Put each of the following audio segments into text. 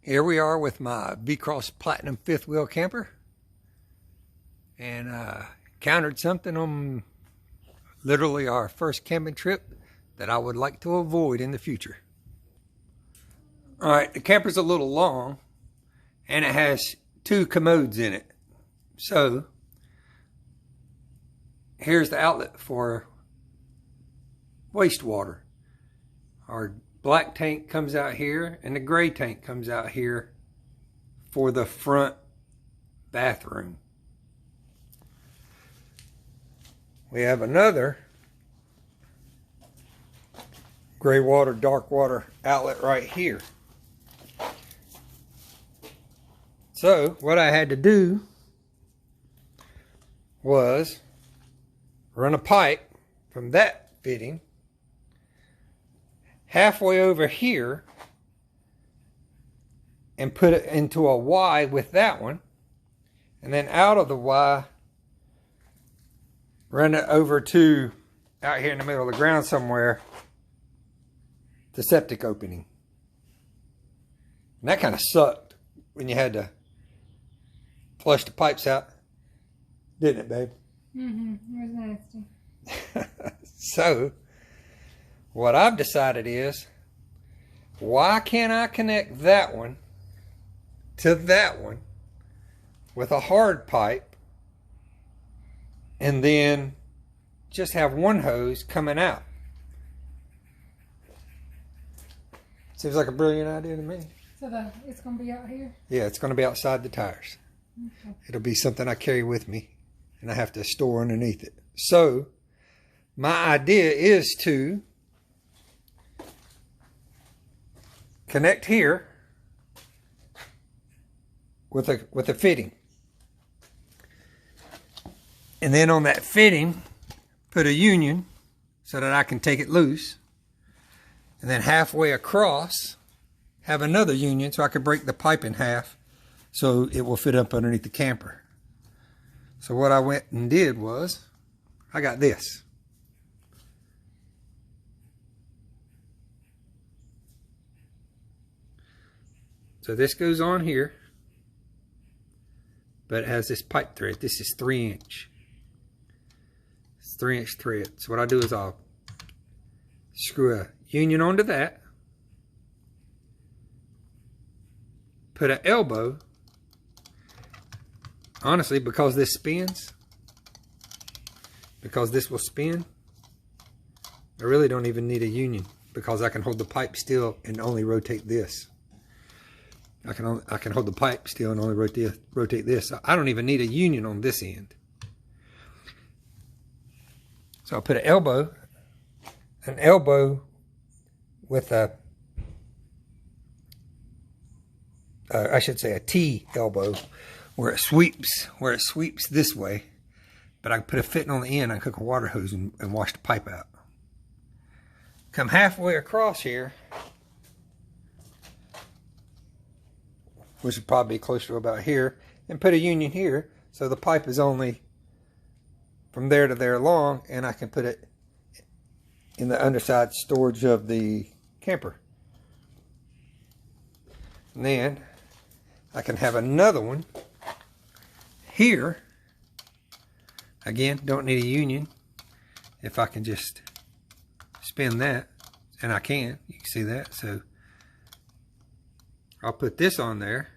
Here we are with my V-Cross Platinum fifth wheel camper, and encountered something on literally our first camping trip that I would like to avoid in the future. All right, the camper's a little long and it has two commodes in it. So here's the outlet for wastewater. Our black tank comes out here and the gray tank comes out here for the front bathroom. We have another gray water, dark water outlet right here. So what I had to do was run a pipe from that fitting halfway over here and put it into a Y with that one, and then out of the Y run it over to out here in the middle of the ground somewhere, the septic opening. And that kind of sucked when you had to flush the pipes out, didn't it, babe? It was nasty. So what I've decided is, why can't I connect that one to that one with a hard pipe and then just have one hose coming out? Seems like a brilliant idea to me. So it's going to be out here? Yeah, it's going to be outside the tires. Okay. It'll be something I carry with me and I have to store underneath it. So my idea is to connect here with a fitting, and then on that fitting put a union so that I can take it loose, and then halfway across have another union so I can break the pipe in half so it will fit up underneath the camper. So what I went and did was I got this. So this goes on here, but it has this pipe thread. This is 3-inch. It's 3-inch thread. So what I do is I'll screw a union onto that, put an elbow. Honestly, because this spins, because this will spin, I really don't even need a union, because I can hold the pipe still and only rotate this. I can hold the pipe still and only rotate this. I don't even need a union on this end. So I'll put an elbow with a, I should say a T elbow, where it sweeps this way. But I can put a fitting on the end. I can hook a water hose and wash the pipe out. Come halfway across here, which would probably be closer to about here, and put a union here so the pipe is only from there to there long, and I can put it in the underside storage of the camper. And then I can have another one here. Again, don't need a union. If I can just spin that, and I can, you can see that. So I'll put this on there.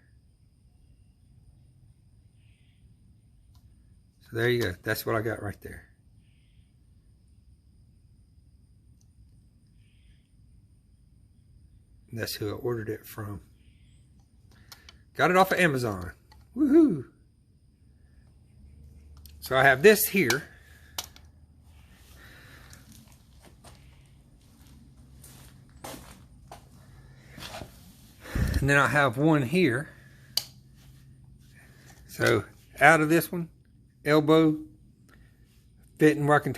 So there you go. That's what I got right there. And that's who I ordered it from. Got it off of Amazon. Woohoo! So I have this here. And then I have one here. So out of this one, elbow, fitting where I can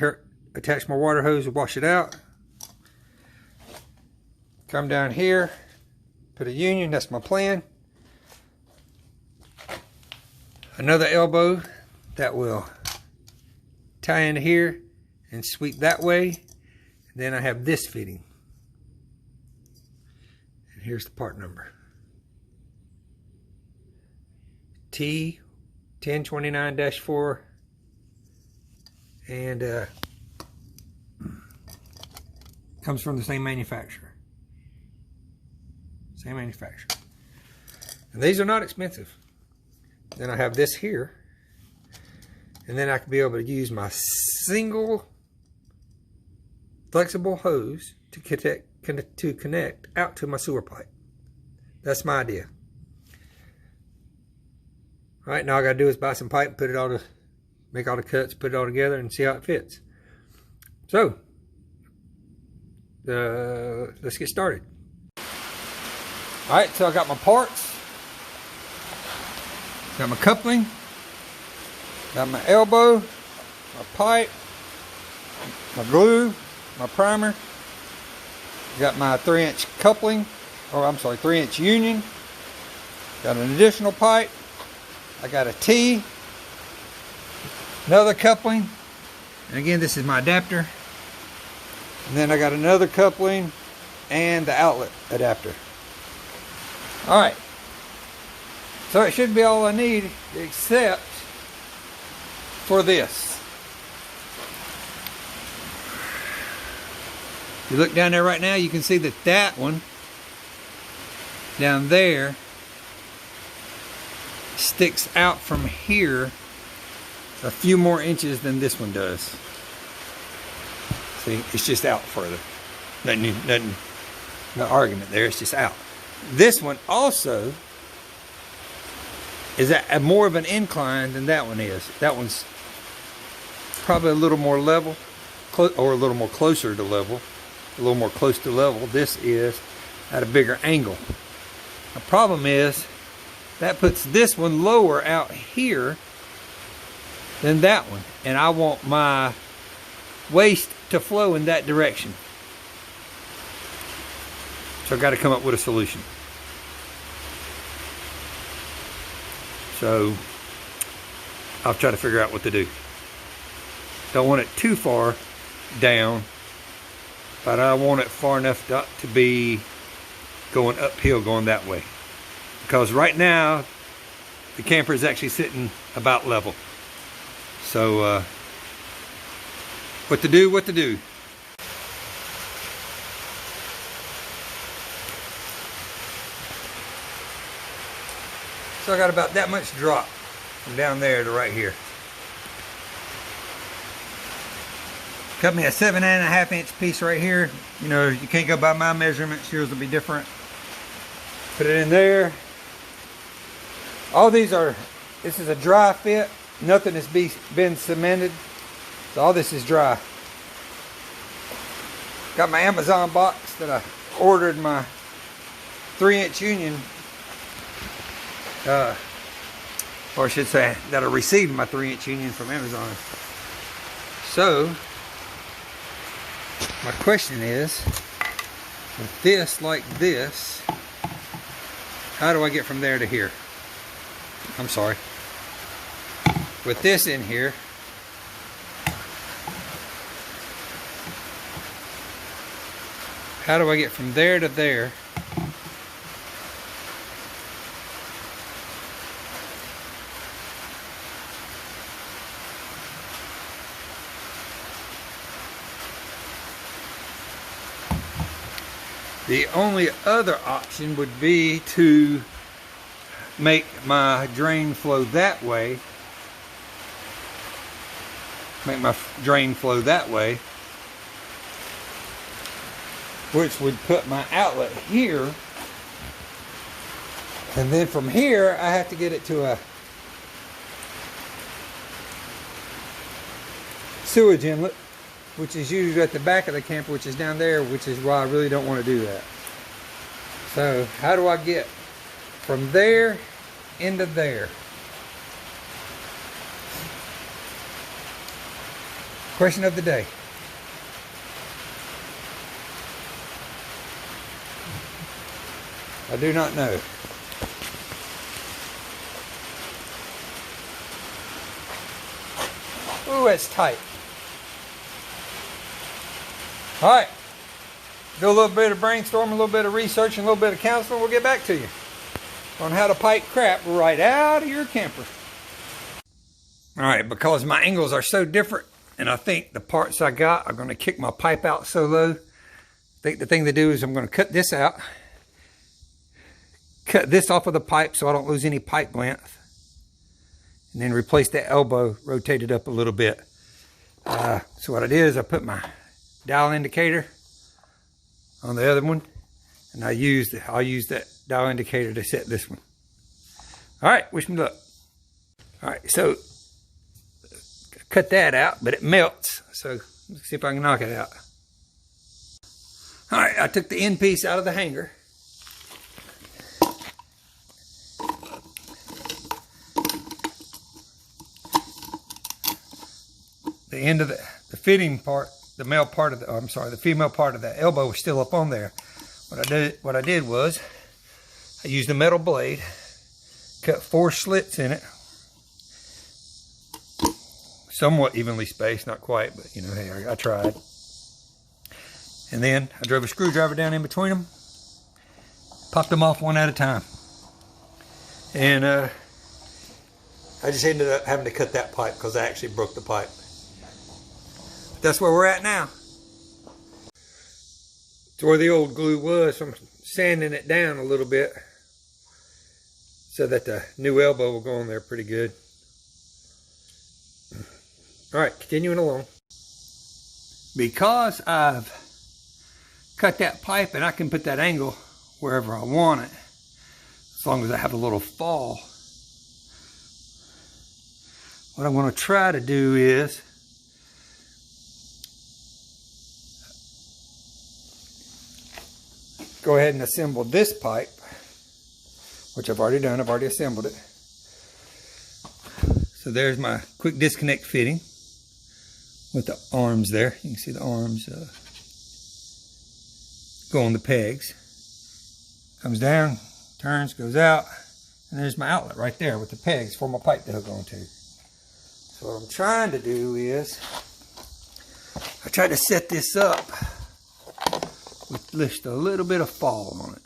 attach my water hose and wash it out. Come down here, put a union, that's my plan. Another elbow that will tie into here and sweep that way. And then I have this fitting. And here's the part number. T1029-4, and comes from the same manufacturer. Same manufacturer. And these are not expensive. Then I have this here, and then I can be able to use my single flexible hose to connect out to my sewer pipe. That's my idea. All right, now all I gotta do is buy some pipe and put it all to, make all the cuts, put it all together, and see how it fits. So, let's get started. All right, so I got my parts, got my coupling, got my elbow, my pipe, my glue, my primer, got my 3-inch coupling, or I'm sorry, 3-inch union, got an additional pipe, I got a T, another coupling, and again this is my adapter, and then I got another coupling and the outlet adapter. Alright, so it should be all I need except for this. If you look down there right now, you can see that that one down there sticks out from here a few more inches than this one does. See, it's just out further. Nothing, no argument there, it's just out. This one also is at more of an incline than that one is. That one's probably a little more level, or a little more closer to level, a little more close to level. This is at a bigger angle. The problem is that puts this one lower out here than that one, and I want my waste to flow in that direction. So I've got to come up with a solution. So I'll try to figure out what to do. Don't want it too far down, but I want it far enough to be going uphill, going that way. Because right now, the camper is actually sitting about level. So, what to do, what to do. So I got about that much drop from down there to right here. Cut me a 7.5-inch piece right here. You know, you can't go by my measurements, yours will be different. Put it in there. All these are, this is a dry fit. Nothing has been cemented. So all this is dry. Got my Amazon box that I ordered my 3-inch union. Or I should say that I received my 3-inch union from Amazon. So, my question is, with this like this, how do I get from there to here? I'm sorry. With this in here, how do I get from there to there? The only other option would be to make my drain flow that way. Make my drain flow that way, which would put my outlet here. And then from here, I have to get it to a sewage inlet, which is usually at the back of the camper, which is down there, which is why I really don't want to do that. So how do I get from there into there? Question of the day. I do not know. Ooh, that's tight. All right, do a little bit of brainstorming, a little bit of research, and a little bit of counseling. We'll get back to you. on how to pipe crap right out of your camper. All right, because my angles are so different, and I think the parts I got are going to kick my pipe out so low, I think the thing to do is I'm going to cut this out, cut this off of the pipe so I don't lose any pipe length, and then replace that elbow, rotate it up a little bit. So what I did is I put my dial indicator on the other one, and I'll use that dial indicator to set this one. All right, wish me luck. All right, so cut that out, but it melts. So let's see if I can knock it out. All right, I took the end piece out of the hanger. The end of the fitting part, the male part of the, oh, I'm sorry, the female part of the elbow was still up on there. What I did was I used a metal blade, cut 4 slits in it, somewhat evenly spaced, not quite, but you know, hey, I tried. And then I drove a screwdriver down in between them, popped them off one at a time. And I just ended up having to cut that pipe because I actually broke the pipe. That's where we're at now. It's where the old glue was, so I'm sanding it down a little bit so that the new elbow will go on there pretty good. All right, continuing along. Because I've cut that pipe and I can put that angle wherever I want it, as long as I have a little fall. What I'm going to try to do is go ahead and assemble this pipe, which I've already done. I've already assembled it. So there's my quick disconnect fitting with the arms there. You can see the arms go on the pegs. Comes down, turns, goes out, and there's my outlet right there with the pegs for my pipe to hook onto. So what I'm trying to do is I try to set this up with just a little bit of fall on it.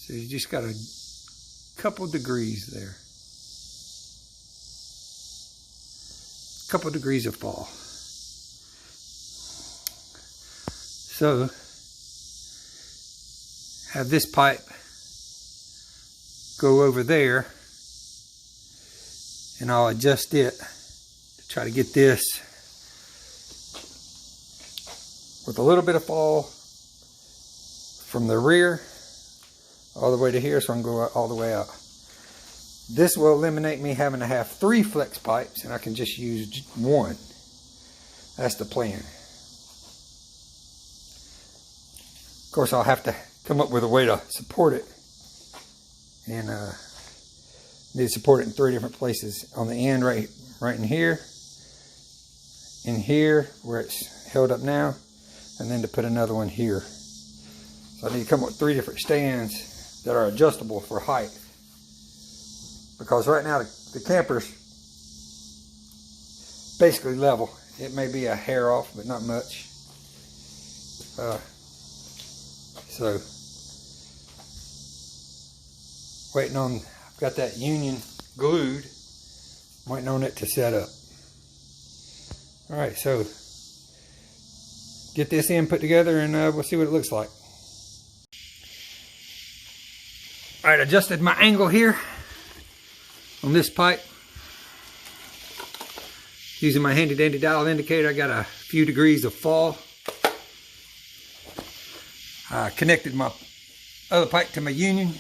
So you just got a couple degrees there. Couple degrees of fall. So have this pipe go over there, and I'll adjust it to try to get this with a little bit of fall from the rear all the way to here, so I can go all the way out. This will eliminate me having to have 3 flex pipes, and I can just use 1. That's the plan. Of course, I'll have to come up with a way to support it, and need to support it in 3 different places. On the end, right in here where it's held up now, and then to put another one here. So I need to come up with 3 different stands that are adjustable for height. Because right now the camper's basically level. It may be a hair off, but not much. So waiting on, I've got that union glued, waiting on it to set up. All right, so get this in put together, and we'll see what it looks like. All right, adjusted my angle here on this pipe. Using my handy dandy dial indicator, I got a few degrees of fall. I connected my other pipe to my union,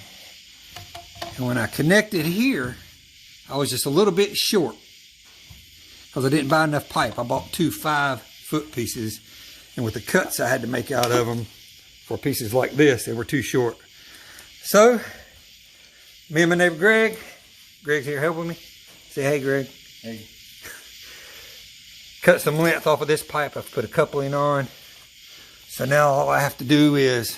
and when I connected here, I was just a little bit short because I didn't buy enough pipe. I bought 2 5-foot pieces, and with the cuts I had to make out of them for pieces like this, they were too short. So me and my neighbor Greg's here helping me. Say hey, Greg. Hey. Cut some length off of this pipe. I've put a coupling on. So now all I have to do is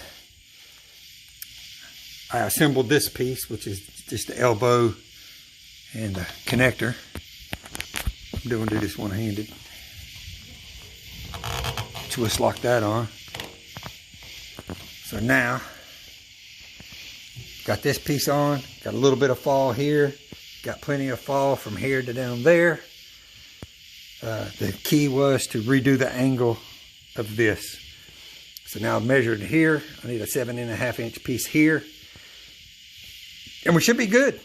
I assembled this piece, which is just the elbow and the connector. I'm going to do this one-handed. Twist lock that on. So now Got this piece on, got a little bit of fall here, got plenty of fall from here to down there. The key was to redo the angle of this. So now I've measured here. I need a 7.5 inch piece here. And we should be good.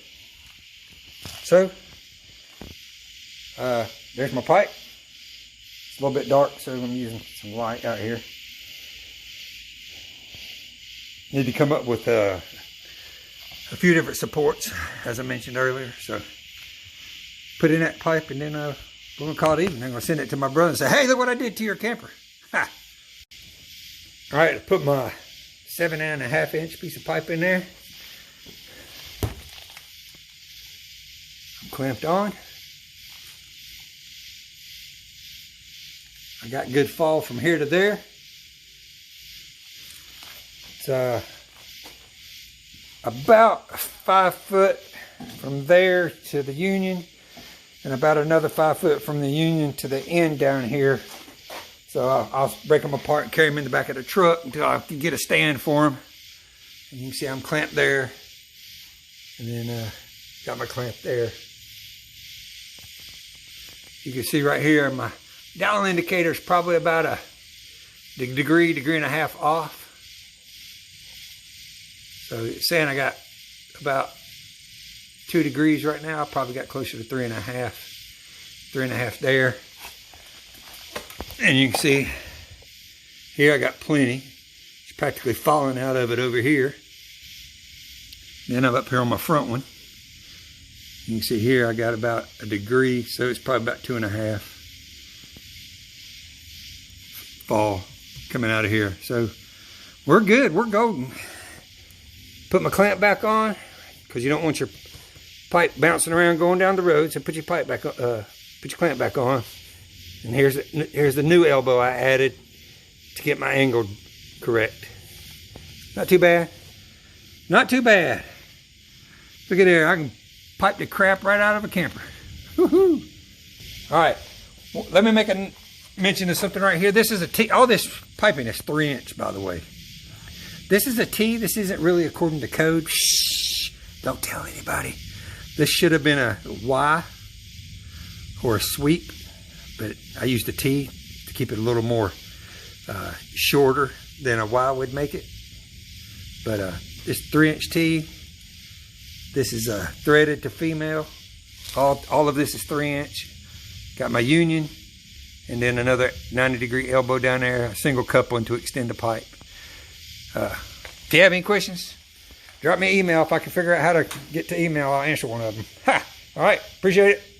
So, there's my pipe. It's a little bit dark, so I'm using some light out here. Need to come up with a few different supports, as I mentioned earlier. So, put in that pipe, and then we're going to call it even. I'm going to send it to my brother and say, hey, look what I did to your camper. Ha! All right, I put my 7.5 inch piece of pipe in there. I'm clamped on. I got good fall from here to there. It's about 5 foot from there to the union, and about another 5 foot from the union to the end down here. So I'll break them apart and carry them in the back of the truck until I can get a stand for them. And you can see I'm clamped there, and then got my clamp there. You can see right here my dial indicator is probably about a degree and a half off. So it's saying I got about 2 degrees right now. I probably got closer to 3.5 there. And you can see here I got plenty. It's practically falling out of it over here. Then I'm up here on my front one. You can see here I got about a degree, so it's probably about 2.5 fall coming out of here. So we're good, we're golden. Put my clamp back on, because you don't want your pipe bouncing around going down the road. So put your pipe back, put your clamp back on. And here's the new elbow I added to get my angle correct. Not too bad. Not too bad. Look at there, I can pipe the crap right out of a camper. Woohoo! All right, well, let me make a mention of something right here. This is a T. All this piping is 3 inch, by the way. This is a T. This isn't really according to code. Shh! Don't tell anybody. This should have been a Y or a sweep, but I used a T to keep it a little more shorter than a Y would make it. But this 3 inch T. This is threaded to female. All of this is 3 inch. Got my union, and then another 90-degree elbow down there, a single coupling to extend the pipe. If you have any questions, drop me an email. If I can figure out how to get to email, I'll answer one of them. Ha! All right, appreciate it.